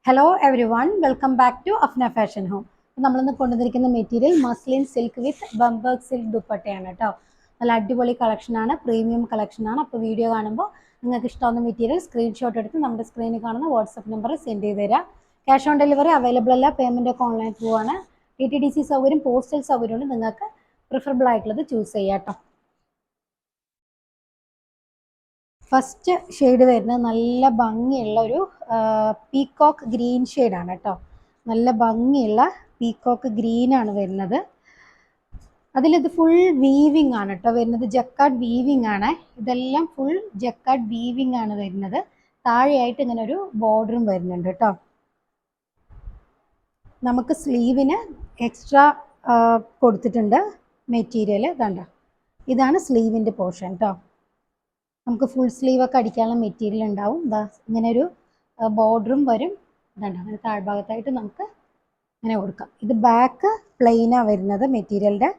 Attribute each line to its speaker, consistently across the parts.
Speaker 1: Hello everyone, welcome back to Afna Fashion Home. നമ്മൾ ഇന്ന് കൊണ്ടുവന്നിരിക്കുന്ന material muslin silk with Bemberg silk ദുപ്പട്ടയാണ് കേട്ടോ. നല്ല അടിപൊളി കളക്ഷനാണ്, പ്രീമിയം കളക്ഷനാണ്. അപ്പോൾ വീഡിയോ കാണുമ്പോൾ നിങ്ങൾക്ക് ഇഷ്ടമാവുന്ന മെറ്റീരിയൽ സ്ക്രീൻഷോട്ട് എടുത്ത് നമ്മുടെ സ്ക്രീനിൽ കാണുന്ന വാട്സപ്പ് നമ്പർ സെൻഡ് ചെയ്ത് തരാം. ക്യാഷ് ഓൺ ഡെലിവറി അവൈലബിൾ അല്ല, പേയ്മെൻറ്റ് ഒക്കെ ഓൺലൈൻ ത്രൂ ആണ്. DTDC സൗകര്യം, പോസ്റ്റൽ സൗകര്യമുണ്ട്. നിങ്ങൾക്ക് പ്രിഫറബിൾ ആയിട്ടുള്ളത് ചൂസ് ചെയ്യാം കേട്ടോ. ഫസ്റ്റ് ഷെയ്ഡ് വരുന്നത് നല്ല ഭംഗിയുള്ള ഒരു പീകോക്ക് ഗ്രീൻ ഷെയ്ഡാണ് കേട്ടോ. നല്ല ഭംഗിയുള്ള പീകോക്ക് ഗ്രീനാണ് വരുന്നത്. അതിലിത് ഫുൾ വീവിങ് ആണ് കേട്ടോ വരുന്നത്, ജക്കാർഡ് വീവിങ് ആണ്. ഇതെല്ലാം ഫുൾ ജക്കാർഡ് വീവിങ് ആണ് വരുന്നത്. താഴെയായിട്ട് ഇങ്ങനെ ഒരു ബോർഡറും വരുന്നുണ്ട് കേട്ടോ. നമുക്ക് സ്ലീവിന് എക്സ്ട്രാ കൊടുത്തിട്ടുണ്ട് മെറ്റീരിയൽ. കണ്ടോ, ഇതാണ് സ്ലീവിൻ്റെ പോർഷൻ കേട്ടോ. നമുക്ക് ഫുൾ സ്ലീവ് ഒക്കെ അടിക്കാനുള്ള മെറ്റീരിയൽ ഉണ്ടാവും. ഇതാ ഇങ്ങനെ ഒരു ബോർഡറും വരും. ഇതുണ്ട്, അങ്ങനെ താഴ്ഭാഗത്തായിട്ട് നമുക്ക് ഇങ്ങനെ കൊടുക്കാം. ഇത് ബാക്ക് പ്ലെയിനാണ് വരുന്നത്. മെറ്റീരിയലിൻ്റെ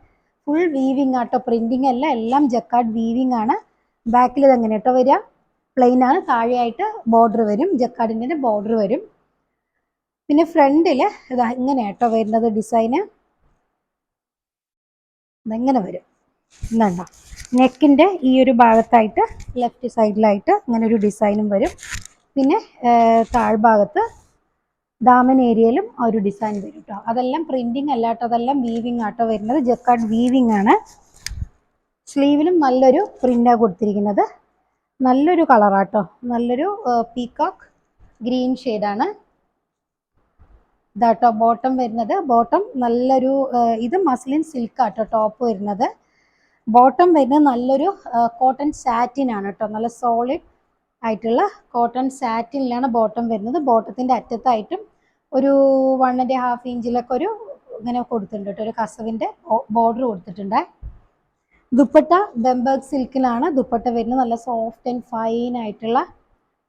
Speaker 1: ഫുൾ വീവിങ് ആട്ടോ, പ്രിൻറ്റിങ് അല്ല, എല്ലാം ജക്കാർഡ് വീവിങ് ആണ്. ബാക്കിൽ ഇത് എങ്ങനെ കേട്ടോ വരിക, പ്ലെയിൻ ആണ്. താഴെയായിട്ട് ബോർഡർ വരും, ജക്കാർഡിൻ്റെ ബോർഡർ വരും. പിന്നെ ഫ്രണ്ടിൽ ഇതാ ഇങ്ങനെ കേട്ടോ വരുന്നത് ഡിസൈന്. ഇതെങ്ങനെ വരും എന്നുണ്ടോ, നെക്കിൻ്റെ ഈ ഒരു ഭാഗത്തായിട്ട് ലെഫ്റ്റ് സൈഡിലായിട്ട് ഇങ്ങനെ ഒരു ഡിസൈനും വരും. പിന്നെ താഴ്ഭാഗത്ത് ദാമൻ ഏരിയയിലും ആ ഒരു ഡിസൈൻ വരും കേട്ടോ. അതെല്ലാം പ്രിൻറ്റിങ് അല്ല കേട്ടോ, അതെല്ലാം വീവിങ് ആട്ടോ വരുന്നത്, ജക്കാർഡ് വീവിങ് ആണ്. സ്ലീവിലും നല്ലൊരു പ്രിൻ്റാണ് കൊടുത്തിരിക്കുന്നത്. നല്ലൊരു കളറാട്ടോ, നല്ലൊരു പീകോക്ക് ഗ്രീൻ ഷെയ്ഡാണ്. ഇതാട്ടോ ബോട്ടം വരുന്നത്. ബോട്ടം നല്ലൊരു ഇത് മസ്ലിൻ സിൽക്ക് ആട്ടോ ടോപ്പ് വരുന്നത്. ബോട്ടം വരുന്നത് നല്ലൊരു കോട്ടൺ സാറ്റിൻ ആണ് കേട്ടോ. നല്ല സോളിഡ് ആയിട്ടുള്ള കോട്ടൺ സാറ്റിനിലാണ് ബോട്ടം വരുന്നത്. ബോട്ടത്തിൻ്റെ അറ്റത്തായിട്ടും ഒരു 1.5 ഇഞ്ചിലൊക്കെ ഒരു ഇങ്ങനെ കൊടുത്തിട്ടുണ്ട് കേട്ടോ, ഒരു കസവിൻ്റെ ബോർഡർ കൊടുത്തിട്ടുണ്ട്. ദുപ്പട്ട ബംബർഗ് സിൽക്കിലാണ് ദുപ്പട്ട വരുന്നത്. നല്ല സോഫ്റ്റ് ആൻഡ് ഫൈൻ ആയിട്ടുള്ള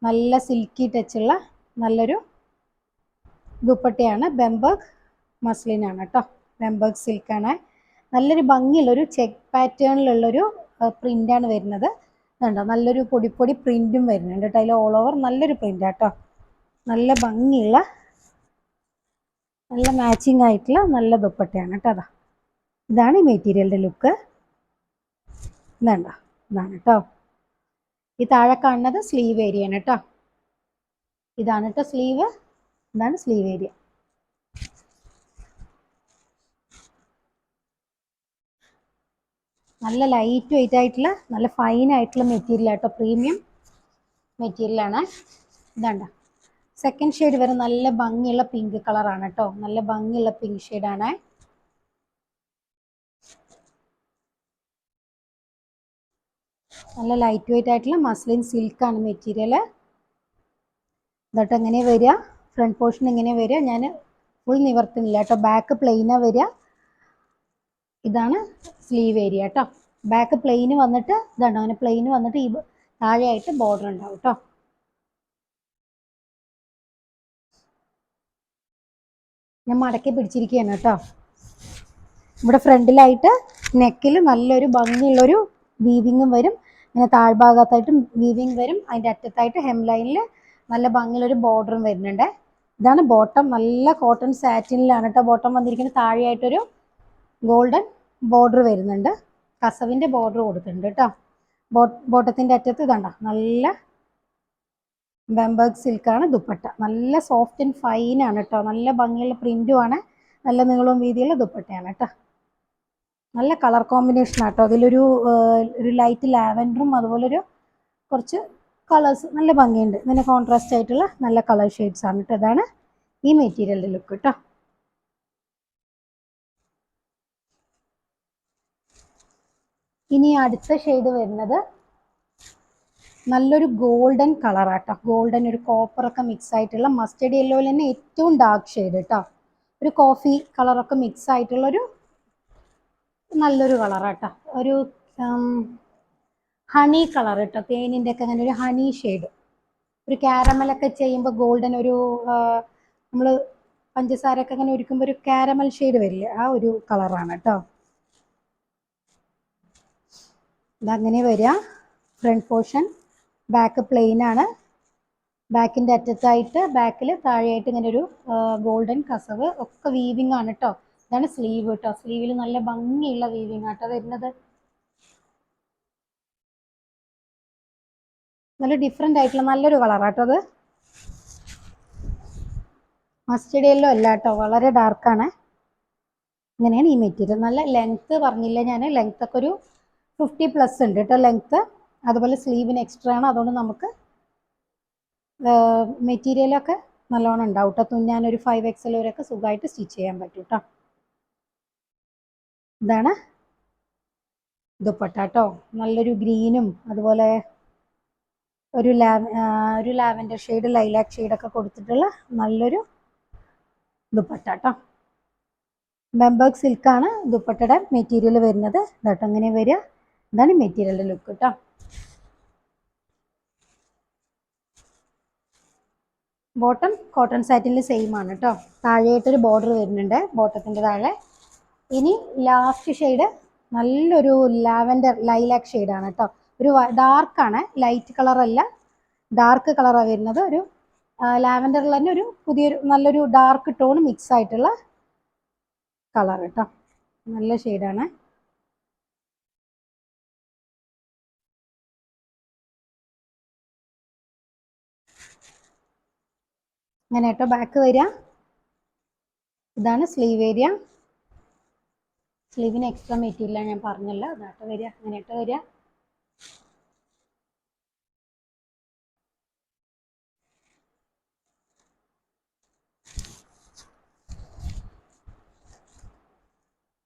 Speaker 1: നല്ല സിൽക്കി ടച്ചുള്ള നല്ലൊരു ദുപ്പട്ടയാണ്. ബംബർഗ് മസ്ലിനാണ് കേട്ടോ, ബംബർഗ് സിൽക്കാണ്. നല്ലൊരു ഭംഗിയുള്ളൊരു ചെക്ക് പാറ്റേണിലുള്ളൊരു പ്രിൻ്റാണ് വരുന്നത്. കണ്ടോ, നല്ലൊരു പൊടി പ്രിൻറ്റും വരുന്നുണ്ട് കേട്ടോ. അതിൽ ഓൾ ഓവർ നല്ലൊരു പ്രിൻ്റാട്ടോ. നല്ല ഭംഗിയുള്ള നല്ല മാച്ചിങ് ആയിട്ടുള്ള നല്ല ദുപ്പട്ടയാണ് കേട്ടോ. അതാ ഇതാണ് ഈ മെറ്റീരിയലിൻ്റെ ലുക്ക്. ഇതുണ്ടോ, ഇതാണ് കേട്ടോ. ഈ താഴെ കാണുന്നത് സ്ലീവ് ഏരിയയാണ് കേട്ടോ. ഇതാണ് കേട്ടോ സ്ലീവ്, ഇതാണ് സ്ലീവ് ഏരിയ. നല്ല ലൈറ്റ് വെയിറ്റ് ആയിട്ടുള്ള നല്ല ഫൈൻ ആയിട്ടുള്ള മെറ്റീരിയൽ ആട്ടോ, പ്രീമിയം മെറ്റീരിയലാണ്. ഇതാണ്ട സെക്കൻഡ് ഷെയ്ഡ് വരെ നല്ല ഭംഗിയുള്ള പിങ്ക് കളറാണ് കേട്ടോ. നല്ല ഭംഗിയുള്ള പിങ്ക് ഷെയ്ഡാണ്. നല്ല ലൈറ്റ് വെയിറ്റ് ആയിട്ടുള്ള മസ്ലിൻ സിൽക്കാണ് മെറ്റീരിയൽ. ഇതോട്ട് എങ്ങനെ വരിക, ഫ്രണ്ട് പോർഷൻ എങ്ങനെ വരിക, ഞാൻ ഫുൾ നിവർത്തുന്നില്ല കേട്ടോ. ബാക്ക് പ്ലെയിനാണ് വരിക. ഇതാണ് സ്ലീവ് ഏരിയ കേട്ടോ. ബാക്ക് പ്ലെയിന് വന്നിട്ട് ഇതാണ്, അങ്ങനെ പ്ലെയിന് വന്നിട്ട് ഈ താഴെയായിട്ട് ബോർഡർ ഉണ്ടാവും കേട്ടോ. ഞാൻ മടക്കി പിടിച്ചിരിക്കുകയാണ് കേട്ടോ. ഇവിടെ ഫ്രണ്ടിലായിട്ട് നെക്കിൽ നല്ലൊരു ഭംഗിയുള്ളൊരു വീവിങ്ങും വരും. ഇങ്ങനെ താഴ്ഭാഗത്തായിട്ടും വീവിങ് വരും. അതിൻ്റെ അറ്റത്തായിട്ട് ഹെം ലൈനിൽ നല്ല ഭംഗിയുള്ളൊരു ബോർഡറും വരുന്നുണ്ട്. ഇതാണ് ബോട്ടം. നല്ല കോട്ടൺ സാറ്റിനിലാണ് കേട്ടോ ബോട്ടം വന്നിരിക്കുന്നത്. താഴെയായിട്ടൊരു ഗോൾഡൻ ബോർഡർ വരുന്നുണ്ട്, കസവിൻ്റെ ബോർഡർ കൊടുത്തിട്ടുണ്ട് കേട്ടോ. ബോട്ടത്തിൻ്റെ അറ്റത്ത് ഇതാണ്ട നല്ല ബംബർഗ് സിൽക്കാണ് ദുപ്പട്ട. നല്ല സോഫ്റ്റ് ആൻഡ് ഫൈൻ ആണ് കേട്ടോ. നല്ല ഭംഗിയുള്ള പ്രിൻറ്റുമാണ്, നല്ല നീളവും വീതിയുള്ള ദുപ്പട്ടയാണ് കേട്ടോ. നല്ല കളർ കോമ്പിനേഷൻ ആട്ടോ. അതിലൊരു ലൈറ്റ് ലാവൻഡറും അതുപോലെ ഒരു കുറച്ച് കളേഴ്സ് നല്ല ഭംഗിയുണ്ട്. ഇതിന് കോൺട്രാസ്റ്റ് ആയിട്ടുള്ള നല്ല കളർ ഷെയ്ഡ്സ് ആണ് കേട്ടോ. ഇതാണ് ഈ മെറ്റീരിയലിൻ്റെ ലുക്ക് കേട്ടോ. ഇനി അടുത്ത ഷെയ്ഡ് വരുന്നത് നല്ലൊരു ഗോൾഡൻ കളറാട്ടോ. ഗോൾഡൻ ഒരു കോപ്പറൊക്കെ മിക്സ് ആയിട്ടുള്ള മസ്റ്റേർഡ് യെല്ലോയിൽ തന്നെ ഏറ്റവും ഡാർക്ക് ഷെയ്ഡ് കേട്ടോ. ഒരു കോഫി കളറൊക്കെ മിക്സ് ആയിട്ടുള്ളൊരു നല്ലൊരു കളറാട്ടോ. ഒരു ഹണി കളർ കേട്ടോ, തേനിൻ്റെ ഒക്കെ അങ്ങനെ ഒരു ഹണി ഷെയ്ഡ്. ഒരു കാരമലൊക്കെ ചെയ്യുമ്പോൾ ഗോൾഡൻ ഒരു നമ്മൾ പഞ്ചസാരയൊക്കെ അങ്ങനെ ഒരുക്കുമ്പോൾ ഒരു കാരമൽ ഷെയ്ഡ് വരില്ലേ, ആ ഒരു കളറാണ് കേട്ടോ. ഇതങ്ങനെ വരിക ഫ്രണ്ട് പോർഷൻ. ബാക്ക് പ്ലെയിൻ ആണ്. ബാക്കിൻ്റെ അറ്റത്തായിട്ട് ബാക്കിൽ താഴെയായിട്ട് ഇങ്ങനെ ഒരു ഗോൾഡൻ കസവ് ഒക്കെ വീവിങ് ആണ് കേട്ടോ. ഇതാണ് സ്ലീവ് കേട്ടോ. സ്ലീവിൽ നല്ല ഭംഗിയുള്ള വീവിങ് ആട്ടോ വരുന്നത്. നല്ല ഡിഫറെൻ്റ് ആയിട്ടുള്ള നല്ലൊരു കളറാട്ടോ അത്. മസ്റ്റേർഡ് യെല്ലോ അല്ല കേട്ടോ, വളരെ ഡാർക്കാണ്. ഇങ്ങനെയാണ് ഈ മെറ്റീരിയൽ. നല്ല ലെങ്ത്ത് പറഞ്ഞില്ല ഞാൻ, ലെങ്ത്ത് ഒക്കെ ഒരു 50+ ഉണ്ട് കേട്ടോ ലെങ്ത്ത്. അതുപോലെ സ്ലീവിന് എക്സ്ട്രാ ആണ്, അതുകൊണ്ട് നമുക്ക് മെറ്റീരിയലൊക്കെ നല്ലോണം ഉണ്ടാവും കേട്ടോ. തുന്നാനൊരു 5XL വരെയൊക്കെ സുഖമായിട്ട് സ്റ്റിച്ച് ചെയ്യാൻ പറ്റും കേട്ടോ. ഇതാണ് ദുപ്പട്ട കേട്ടോ. നല്ലൊരു ഗ്രീനും അതുപോലെ ഒരു ലാവൻഡർ ഷെയ്ഡ്, ലൈലാക്ക് ഷെയ്ഡൊക്കെ കൊടുത്തിട്ടുള്ള നല്ലൊരു ദുപ്പട്ട കേട്ടോ. ബംബർഗ് സിൽക്കാണ് ദുപ്പട്ടയുടെ മെറ്റീരിയൽ വരുന്നത് കേട്ടോ. അങ്ങനെ വരിക. ഇതാണ് മെറ്റീരിയലിൻ്റെ ലുക്ക് കേട്ടോ. ബോട്ടം കോട്ടൺ സാറ്റിനിൽ സെയിം ആണ് കേട്ടോ. താഴെയായിട്ടൊരു ബോർഡർ വരുന്നുണ്ട് ബോട്ടത്തിൻ്റെ താഴെ. ഇനി ലാസ്റ്റ് ഷെയ്ഡ് നല്ലൊരു ലാവൻഡർ ലൈലാക്ക് ഷെയ്ഡാണ് കേട്ടോ. ഒരു ഡാർക്കാണ്, ലൈറ്റ് കളറല്ല, ഡാർക്ക് കളറാണ് വരുന്നത്. ഒരു ലാവൻഡറിൽ തന്നെ ഒരു പുതിയൊരു നല്ലൊരു ഡാർക്ക് ടോൺ മിക്സ് ആയിട്ടുള്ള കളർ കേട്ടോ. നല്ല ഷെയ്ഡാണ്. അങ്ങനെ കേട്ടോ ബാക്ക് വരിക. ഇതാണ് സ്ലീവ് ഏരിയ. സ്ലീവിന് എക്സ്ട്രാ മെറ്റീരിയലാണ് ഞാൻ പറഞ്ഞല്ലോ. അതാട്ടോ വരിക. അങ്ങനെയാട്ടോ വരിക.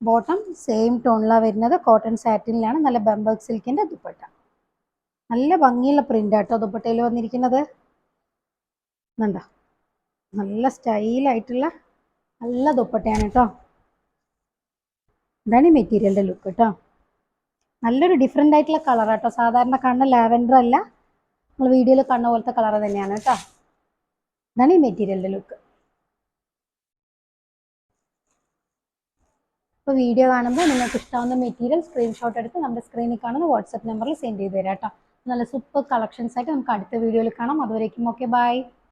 Speaker 1: ബോട്ടം സെയിം ടോണിലാണ് വരുന്നത്. കോട്ടൺ സാറ്റിനിലാണ്. നല്ല ബംബർഗ് സിൽക്കിൻ്റെ ദുപ്പട്ട. നല്ല ഭംഗിയുള്ള പ്രിൻ്റ് ആട്ടോ ദുപ്പട്ടയിൽ വന്നിരിക്കുന്നത്. കണ്ടോ, നല്ല സ്റ്റൈലായിട്ടുള്ള നല്ല ദുപ്പട്ടയാണ് കേട്ടോ. ഇതാണ് ഈ മെറ്റീരിയലിൻ്റെ ലുക്ക് കേട്ടോ. നല്ലൊരു ഡിഫറെൻ്റ് ആയിട്ടുള്ള കളറാട്ടോ. സാധാരണ കാണുന്ന ലാവൻഡർ അല്ല, നമ്മൾ വീഡിയോയിൽ കാണുന്ന പോലത്തെ കളർ തന്നെയാണ് കേട്ടോ. ഇതാണ് ഈ മെറ്റീരിയലിൻ്റെ ലുക്ക്. അപ്പോൾ വീഡിയോ കാണുമ്പോൾ നിങ്ങൾക്ക് ഇഷ്ടമാവുന്ന മെറ്റീരിയൽ സ്ക്രീൻഷോട്ട് എടുത്ത് നമ്മുടെ സ്ക്രീനിൽ കാണുന്ന വാട്സപ്പ് നമ്പറിൽ സെൻഡ് ചെയ്ത് തരാം കേട്ടോ. നല്ല സൂപ്പർ കളക്ഷൻസ് ആയിട്ട് നമുക്ക് അടുത്ത വീഡിയോയിൽ കാണാം. അതുവരേക്കും ഓക്കെ, ബൈ.